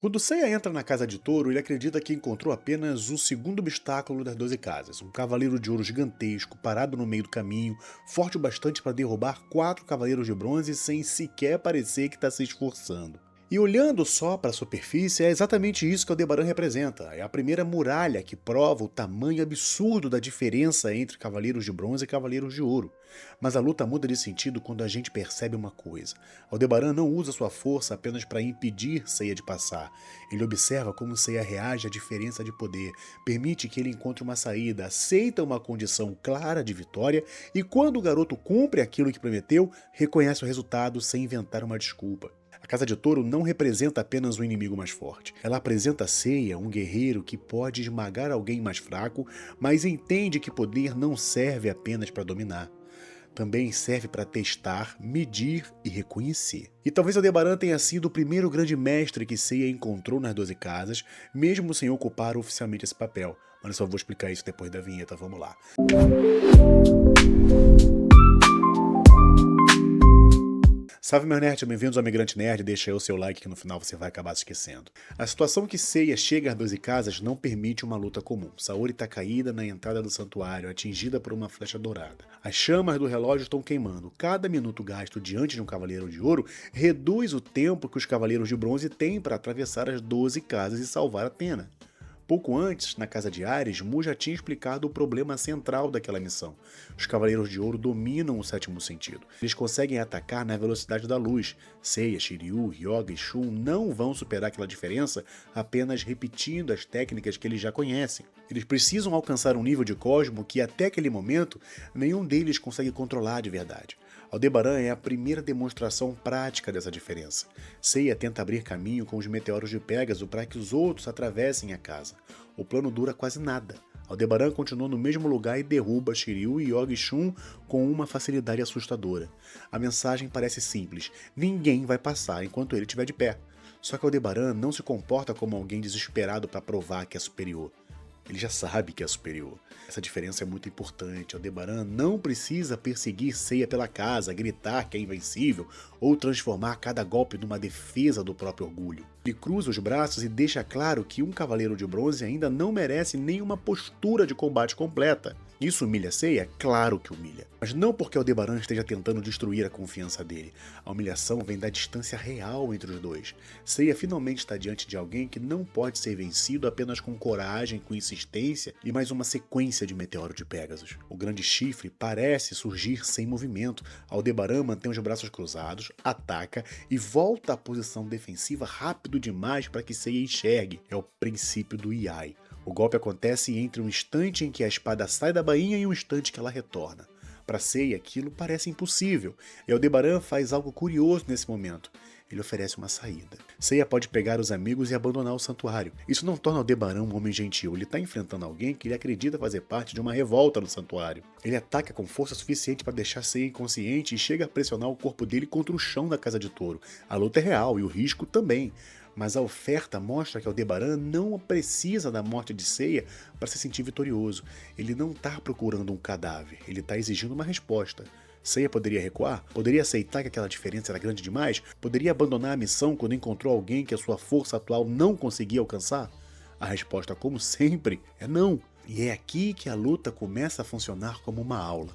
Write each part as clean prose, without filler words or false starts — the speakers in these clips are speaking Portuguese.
Quando Seiya entra na Casa de Touro, ele acredita que encontrou apenas o segundo obstáculo das 12 casas, um cavaleiro de ouro gigantesco parado no meio do caminho, forte o bastante para derrubar 4 cavaleiros de bronze sem sequer parecer que está se esforçando. E olhando só para a superfície, é exatamente isso que Aldebaran representa. É a primeira muralha que prova o tamanho absurdo da diferença entre cavaleiros de bronze e cavaleiros de ouro. Mas a luta muda de sentido quando a gente percebe uma coisa. Aldebaran não usa sua força apenas para impedir Seiya de passar. Ele observa como Seiya reage à diferença de poder, permite que ele encontre uma saída, aceita uma condição clara de vitória e quando o garoto cumpre aquilo que prometeu, reconhece o resultado sem inventar uma desculpa. A Casa de Touro não representa apenas um inimigo mais forte. Ela apresenta Seiya, um guerreiro que pode esmagar alguém mais fraco, mas entende que poder não serve apenas para dominar. Também serve para testar, medir e reconhecer. E talvez Aldebaran tenha sido o primeiro grande mestre que Seiya encontrou nas 12 casas, mesmo sem ocupar oficialmente esse papel. Mas eu só vou explicar isso depois da vinheta, vamos lá. Salve meu nerd, bem-vindos ao Migrante Nerd, deixa aí o seu like que no final você vai acabar se esquecendo. A situação que Seiya chega às 12 casas não permite uma luta comum. Saori está caída na entrada do santuário, atingida por uma flecha dourada. As chamas do relógio estão queimando. Cada minuto gasto diante de um cavaleiro de ouro reduz o tempo que os cavaleiros de bronze têm para atravessar as 12 casas e salvar Athena. Pouco antes, na casa de Ares, Mu já tinha explicado o problema central daquela missão. Os Cavaleiros de Ouro dominam o sétimo sentido. Eles conseguem atacar na velocidade da luz. Seiya, Shiryu, Ryoga e Shun não vão superar aquela diferença apenas repetindo as técnicas que eles já conhecem. Eles precisam alcançar um nível de cosmo que até aquele momento nenhum deles consegue controlar de verdade. Aldebaran é a primeira demonstração prática dessa diferença. Seiya tenta abrir caminho com os meteoros de Pégaso para que os outros atravessem a casa. O plano dura quase nada. Aldebaran continua no mesmo lugar e derruba Shiryu, Yoga e Shun com uma facilidade assustadora. A mensagem parece simples: ninguém vai passar enquanto ele estiver de pé. Só que Aldebaran não se comporta como alguém desesperado para provar que é superior. Ele já sabe que é superior. Essa diferença é muito importante. Aldebaran não precisa perseguir Seiya pela casa, gritar que é invencível ou transformar cada golpe numa defesa do próprio orgulho. Ele cruza os braços e deixa claro que um cavaleiro de bronze ainda não merece nenhuma postura de combate completa. Isso humilha Seiya? Claro que humilha. Mas não porque Aldebaran esteja tentando destruir a confiança dele. A humilhação vem da distância real entre os dois. Seiya finalmente está diante de alguém que não pode ser vencido apenas com coragem, com insistência e mais uma sequência de meteoro de Pégasos. O grande chifre parece surgir sem movimento. Aldebaran mantém os braços cruzados, ataca e volta à posição defensiva rápido demais para que Seiya enxergue. É o princípio do Iai. O golpe acontece entre um instante em que a espada sai da bainha e um instante que ela retorna. Para Seiya, aquilo parece impossível, e Aldebaran faz algo curioso nesse momento. Ele oferece uma saída. Seiya pode pegar os amigos e abandonar o santuário. Isso não torna Aldebaran um homem gentil. Ele está enfrentando alguém que ele acredita fazer parte de uma revolta no santuário. Ele ataca com força suficiente para deixar Seiya inconsciente e chega a pressionar o corpo dele contra o chão da Casa de Touro. A luta é real e o risco também. Mas a oferta mostra que Aldebaran não precisa da morte de Seiya para se sentir vitorioso. Ele não está procurando um cadáver, ele está exigindo uma resposta. Seiya poderia recuar? Poderia aceitar que aquela diferença era grande demais? Poderia abandonar a missão quando encontrou alguém que a sua força atual não conseguia alcançar? A resposta, como sempre, é não. E é aqui que a luta começa a funcionar como uma aula.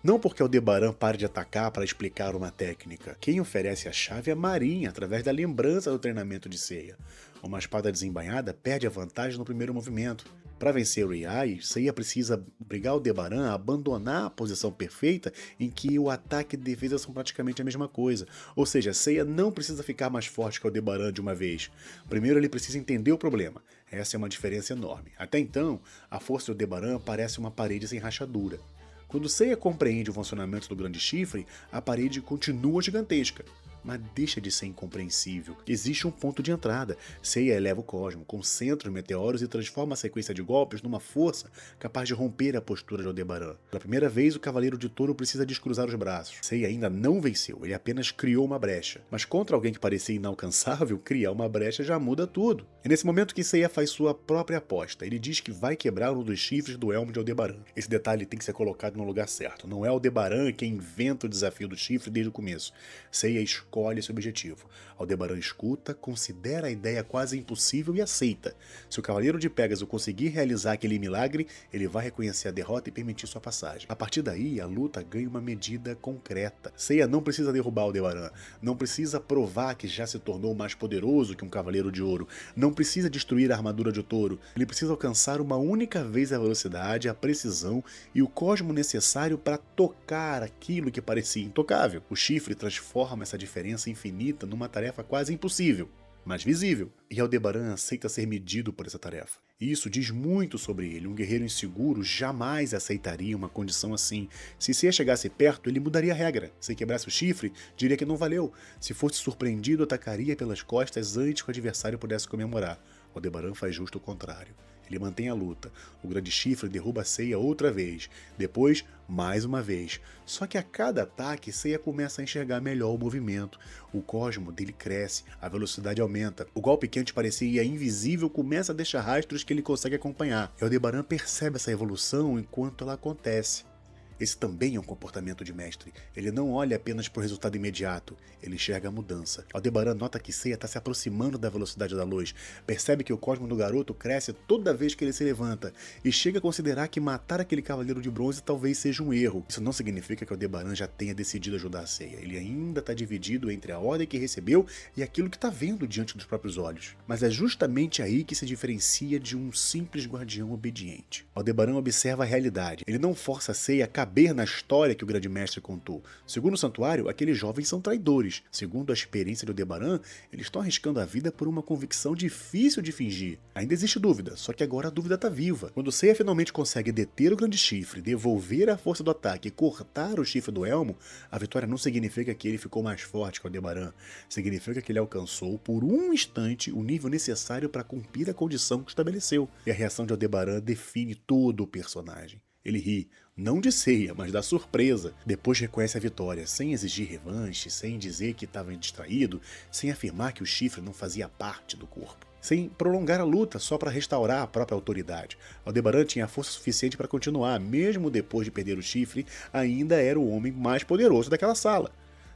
Não porque Aldebaran pare de atacar para explicar uma técnica. Quem oferece a chave é Marin, através da lembrança do treinamento de Seiya. Uma espada desembainhada perde a vantagem no primeiro movimento. Para vencer o Iai, Seiya precisa obrigar Aldebaran a abandonar a posição perfeita em que o ataque e defesa são praticamente a mesma coisa. Ou seja, Seiya não precisa ficar mais forte que Aldebaran de uma vez. Primeiro ele precisa entender o problema. Essa é uma diferença enorme. Até então, a força de Aldebaran parece uma parede sem rachadura. Quando Seiya compreende o funcionamento do grande chifre, a parede continua gigantesca, mas deixa de ser incompreensível. Existe um ponto de entrada. Seiya eleva o cosmo, concentra os meteoros e transforma a sequência de golpes numa força capaz de romper a postura de Aldebaran. Pela primeira vez, o Cavaleiro de Touro precisa descruzar os braços. Seiya ainda não venceu, ele apenas criou uma brecha. Mas contra alguém que parecia inalcançável, criar uma brecha já muda tudo. É nesse momento que Seiya faz sua própria aposta. Ele diz que vai quebrar um dos chifres do elmo de Aldebaran. Esse detalhe tem que ser colocado no lugar certo. Não é Aldebaran quem inventa o desafio do chifre desde o começo. Seiya escolhe escolhe esse objetivo. Aldebaran escuta, considera a ideia quase impossível e aceita. Se o Cavaleiro de Pégaso conseguir realizar aquele milagre, ele vai reconhecer a derrota e permitir sua passagem. A partir daí, a luta ganha uma medida concreta. Seiya não precisa derrubar Aldebaran, não precisa provar que já se tornou mais poderoso que um Cavaleiro de Ouro, não precisa destruir a armadura de touro, ele precisa alcançar uma única vez a velocidade, a precisão e o cosmo necessário para tocar aquilo que parecia intocável. O chifre transforma essa diferença infinita numa tarefa quase impossível, mas visível, e Aldebaran aceita ser medido por essa tarefa. E isso diz muito sobre ele. Um guerreiro inseguro jamais aceitaria uma condição assim. Se Seiya chegasse perto, ele mudaria a regra. Se quebrasse o chifre, diria que não valeu. Se fosse surpreendido, atacaria pelas costas antes que o adversário pudesse comemorar. Aldebaran faz justo o contrário. Ele mantém a luta. O grande chifre derruba Seiya outra vez. Depois, mais uma vez. Só que a cada ataque, Seiya começa a enxergar melhor o movimento. O cosmo dele cresce, a velocidade aumenta. O golpe que antes parecia invisível começa a deixar rastros que ele consegue acompanhar. E Aldebaran percebe essa evolução enquanto ela acontece. Esse também é um comportamento de mestre. Ele não olha apenas para o resultado imediato, ele enxerga a mudança. Aldebaran nota que Seiya está se aproximando da velocidade da luz, percebe que o cosmo do garoto cresce toda vez que ele se levanta, e chega a considerar que matar aquele cavaleiro de bronze talvez seja um erro. Isso não significa que Aldebaran já tenha decidido ajudar Seiya. Ele ainda está dividido entre a ordem que recebeu e aquilo que está vendo diante dos próprios olhos. Mas é justamente aí que se diferencia de um simples guardião obediente. Aldebaran observa a realidade. Ele não força Seiya a caber na história que o grande mestre contou. Segundo o santuário, aqueles jovens são traidores. Segundo a experiência de Aldebaran, eles estão arriscando a vida por uma convicção difícil de fingir. Ainda existe dúvida, só que agora a dúvida está viva. Quando Seiya finalmente consegue deter o grande chifre, devolver a força do ataque e cortar o chifre do elmo, a vitória não significa que ele ficou mais forte que Aldebaran. Significa que ele alcançou, por um instante, o nível necessário para cumprir a condição que estabeleceu. E a reação de Aldebaran define todo o personagem. Ele ri, não de Seiya, mas da surpresa. Depois reconhece a vitória, sem exigir revanche, sem dizer que estava distraído, sem afirmar que o chifre não fazia parte do corpo, sem prolongar a luta só para restaurar a própria autoridade. Aldebaran tinha força suficiente para continuar, mesmo depois de perder o chifre, ainda era o homem mais poderoso daquela sala.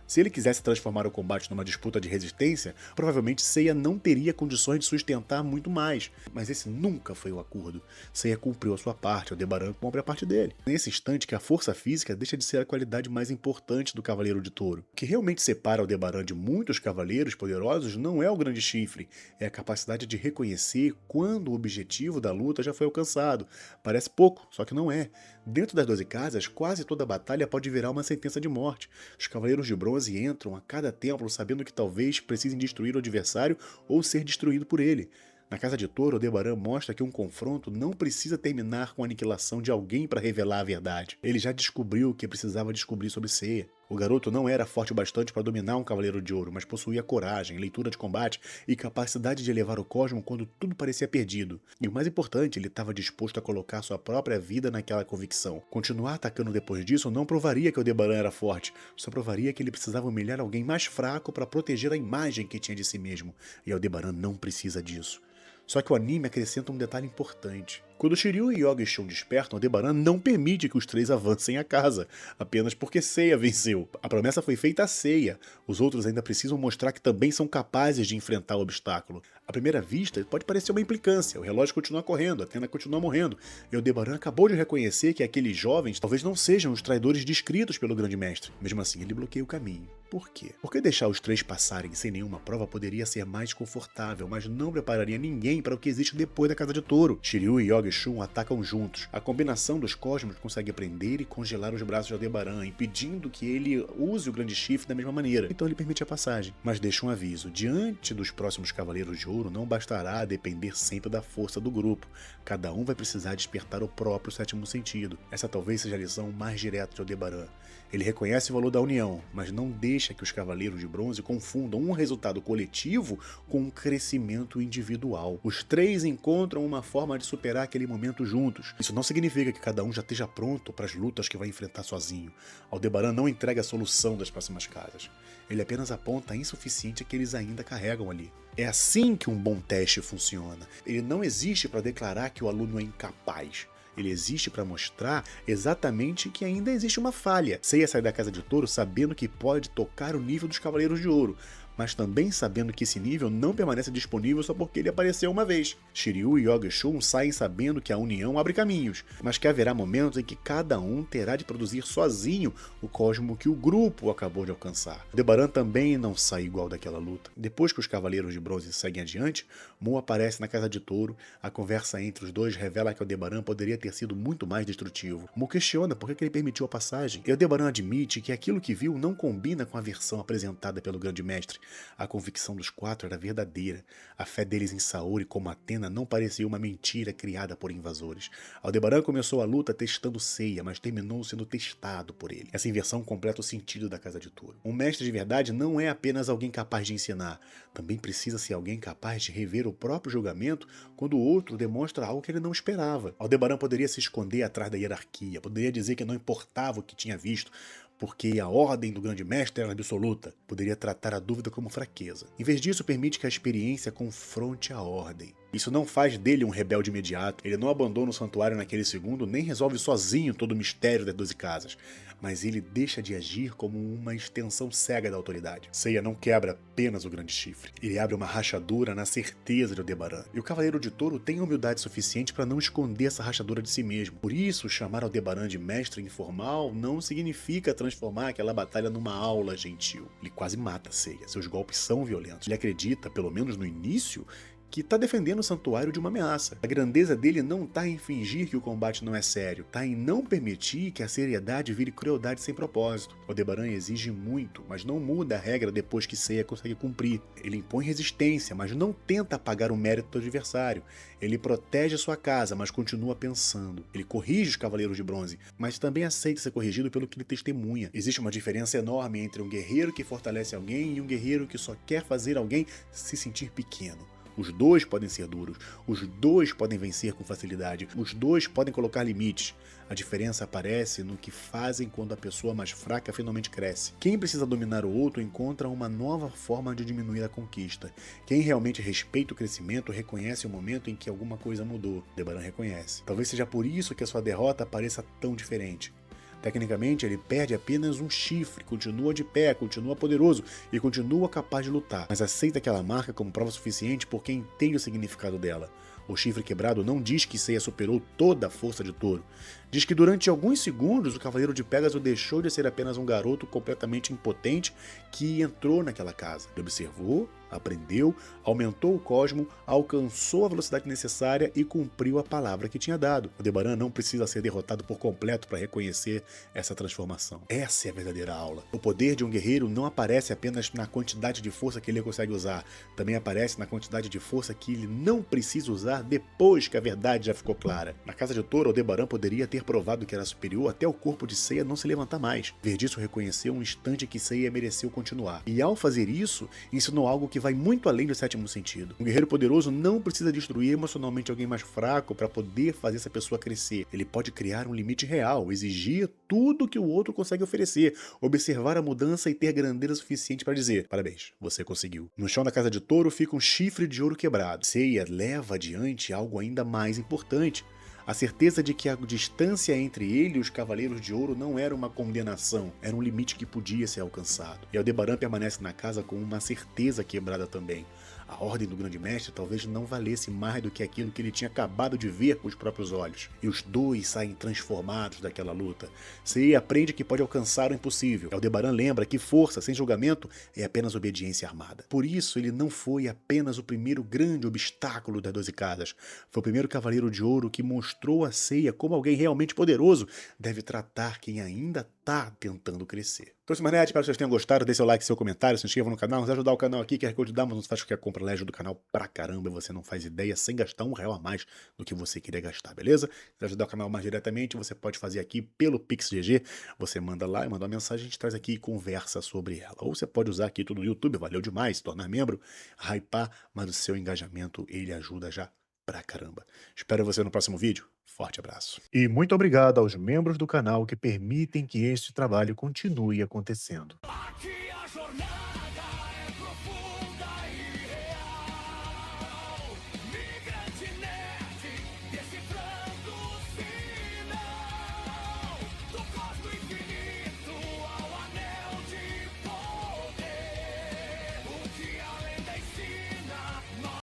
Se ele quisesse transformar o combate numa disputa de resistência, provavelmente Seiya não teria condições de sustentar muito mais. Mas esse nunca foi o acordo. Seiya cumpriu a sua parte, Aldebaran cumpre a parte dele. Nesse instante que a força física deixa de ser a qualidade mais importante do Cavaleiro de Touro. O que realmente separa Aldebaran de muitos cavaleiros poderosos não é o grande chifre, é a capacidade de reconhecer quando o objetivo da luta já foi alcançado. Parece pouco, só que não é. Dentro das 12 casas, quase toda batalha pode virar uma sentença de morte. Os Cavaleiros de Bronze entram a cada templo sabendo que talvez precisem destruir o adversário ou ser destruído por ele. Na Casa de Touro, Aldebaran mostra que um confronto não precisa terminar com a aniquilação de alguém para revelar a verdade. Ele já descobriu o que precisava descobrir sobre Seiya. O garoto não era forte o bastante para dominar um Cavaleiro de Ouro, mas possuía coragem, leitura de combate e capacidade de elevar o cosmo quando tudo parecia perdido. E o mais importante, ele estava disposto a colocar sua própria vida naquela convicção. Continuar atacando depois disso não provaria que Aldebaran era forte, só provaria que ele precisava humilhar alguém mais fraco para proteger a imagem que tinha de si mesmo. E Aldebaran não precisa disso. Só que o anime acrescenta um detalhe importante. Quando Shiryu e Yoga e Shun despertam, Aldebaran não permite que os três avancem a casa, apenas porque Seiya venceu. A promessa foi feita a Seiya. Os outros ainda precisam mostrar que também são capazes de enfrentar o obstáculo. À primeira vista, pode parecer uma implicância. O relógio continua correndo, Athena continua morrendo. E Aldebaran acabou de reconhecer que aqueles jovens talvez não sejam os traidores descritos pelo grande mestre. Mesmo assim, ele bloqueia o caminho. Por quê? Porque deixar os três passarem sem nenhuma prova poderia ser mais confortável, mas não prepararia ninguém para o que existe depois da Casa de Touro. Shiryu e Yoga e Shun atacam juntos. A combinação dos cosmos consegue prender e congelar os braços de Aldebaran, impedindo que ele use o grande chifre da mesma maneira. Então ele permite a passagem. Mas deixa um aviso. Diante dos próximos Cavaleiros de Ouro, não bastará depender sempre da força do grupo. Cada um vai precisar despertar o próprio sétimo sentido. Essa talvez seja a lição mais direta de Aldebaran. Ele reconhece o valor da união, mas não deixa que os Cavaleiros de Bronze confundam um resultado coletivo com um crescimento individual. Os três encontram uma forma de superar aquele momento juntos. Isso não significa que cada um já esteja pronto para as lutas que vai enfrentar sozinho. Aldebaran não entrega a solução das próximas casas. Ele apenas aponta a insuficiência que eles ainda carregam ali. É assim que um bom teste funciona. Ele não existe para declarar que o aluno é incapaz. Ele existe para mostrar exatamente que ainda existe uma falha. Seiya sai da Casa de Touro sabendo que pode tocar o nível dos Cavaleiros de Ouro, mas também sabendo que esse nível não permanece disponível só porque ele apareceu uma vez. Shiryu e Yoga Shun saem sabendo que a união abre caminhos, mas que haverá momentos em que cada um terá de produzir sozinho o cosmo que o grupo acabou de alcançar. Aldebaran também não sai igual daquela luta. Depois que os Cavaleiros de Bronze seguem adiante, Mu aparece na Casa de Touro. A conversa entre os dois revela que Aldebaran poderia ter sido muito mais destrutivo. Mu questiona por que ele permitiu a passagem, e Aldebaran admite que aquilo que viu não combina com a versão apresentada pelo Grande Mestre. A convicção dos quatro era verdadeira. A fé deles em Saori como Athena não parecia uma mentira criada por invasores. Aldebaran começou a luta testando Seiya, mas terminou sendo testado por ele. Essa inversão completa o sentido da Casa de Touro. Um mestre de verdade não é apenas alguém capaz de ensinar. Também precisa ser alguém capaz de rever o próprio julgamento quando o outro demonstra algo que ele não esperava. Aldebaran poderia se esconder atrás da hierarquia, poderia dizer que não importava o que tinha visto, porque a ordem do grande mestre era absoluta. Poderia tratar a dúvida como fraqueza. Em vez disso, permite que a experiência confronte a ordem. Isso não faz dele um rebelde imediato. Ele não abandona o santuário naquele segundo, nem resolve sozinho todo o mistério das 12 casas. Mas ele deixa de agir como uma extensão cega da autoridade. Seiya não quebra apenas o grande chifre. Ele abre uma rachadura na certeza de Aldebaran. E o Cavaleiro de Touro tem humildade suficiente para não esconder essa rachadura de si mesmo. Por isso, chamar Aldebaran de mestre informal não significa transformar aquela batalha numa aula gentil. Ele quase mata Seiya. Seus golpes são violentos. Ele acredita, pelo menos no início, que está defendendo o santuário de uma ameaça. A grandeza dele não está em fingir que o combate não é sério, está em não permitir que a seriedade vire crueldade sem propósito. Aldebaran exige muito, mas não muda a regra depois que Seiya consegue cumprir. Ele impõe resistência, mas não tenta apagar o mérito do adversário. Ele protege sua casa, mas continua pensando. Ele corrige os Cavaleiros de Bronze, mas também aceita ser corrigido pelo que ele testemunha. Existe uma diferença enorme entre um guerreiro que fortalece alguém e um guerreiro que só quer fazer alguém se sentir pequeno. Os dois podem ser duros, os dois podem vencer com facilidade, os dois podem colocar limites. A diferença aparece no que fazem quando a pessoa mais fraca finalmente cresce. Quem precisa dominar o outro encontra uma nova forma de diminuir a conquista. Quem realmente respeita o crescimento reconhece o momento em que alguma coisa mudou. Aldebaran reconhece. Talvez seja por isso que a sua derrota pareça tão diferente. Tecnicamente, ele perde apenas um chifre, continua de pé, continua poderoso e continua capaz de lutar, mas aceita aquela marca como prova suficiente porque entende o significado dela. O chifre quebrado não diz que Seiya superou toda a força de Touro. Diz que durante alguns segundos o Cavaleiro de Pégaso deixou de ser apenas um garoto completamente impotente que entrou naquela casa. Ele observou, aprendeu, aumentou o cosmo, alcançou a velocidade necessária e cumpriu a palavra que tinha dado. Aldebaran não precisa ser derrotado por completo para reconhecer essa transformação. Essa é a verdadeira aula. O poder de um guerreiro não aparece apenas na quantidade de força que ele consegue usar, também aparece na quantidade de força que ele não precisa usar depois que a verdade já ficou clara. Na Casa de Touro, Aldebaran poderia ter provado que era superior até o corpo de Seiya não se levantar mais. Verdiço reconheceu um instante que Seiya mereceu continuar. E ao fazer isso, ensinou algo que vai muito além do sétimo sentido. Um guerreiro poderoso não precisa destruir emocionalmente alguém mais fraco para poder fazer essa pessoa crescer. Ele pode criar um limite real, exigir tudo que o outro consegue oferecer, observar a mudança e ter grandeza suficiente para dizer: parabéns, você conseguiu. No chão da Casa de Touro fica um chifre de ouro quebrado. Seiya leva adiante algo ainda mais importante. A certeza de que a distância entre ele e os Cavaleiros de Ouro não era uma condenação, era um limite que podia ser alcançado. E Aldebaran permanece na casa com uma certeza quebrada também. A ordem do Grande Mestre talvez não valesse mais do que aquilo que ele tinha acabado de ver com os próprios olhos. E os dois saem transformados daquela luta. Seiya aprende que pode alcançar o impossível. Aldebaran lembra que força sem julgamento é apenas obediência armada. Por isso ele não foi apenas o primeiro grande obstáculo das 12 casas. Foi o primeiro Cavaleiro de Ouro que mostrou a Seiya como alguém realmente poderoso deve tratar quem ainda está tentando crescer. Então, esse Manete, espero que vocês tenham gostado. Deixe seu like, seu comentário, se inscreva no canal, nos ajudar o canal aqui, quer que eu te dá, mas não faz qualquer compra, ele ajuda o canal pra caramba, e você não faz ideia, sem gastar R$1 a mais do que você queria gastar, beleza? Se ajudar o canal mais diretamente, você pode fazer aqui pelo PixGG, você manda lá e manda uma mensagem, a gente traz aqui e conversa sobre ela. Ou você pode usar aqui tudo no YouTube, valeu demais, se tornar membro, hypar, mas o seu engajamento, ele ajuda já pra caramba. Espero você no próximo vídeo. Forte abraço. E muito obrigado aos membros do canal que permitem que este trabalho continue acontecendo.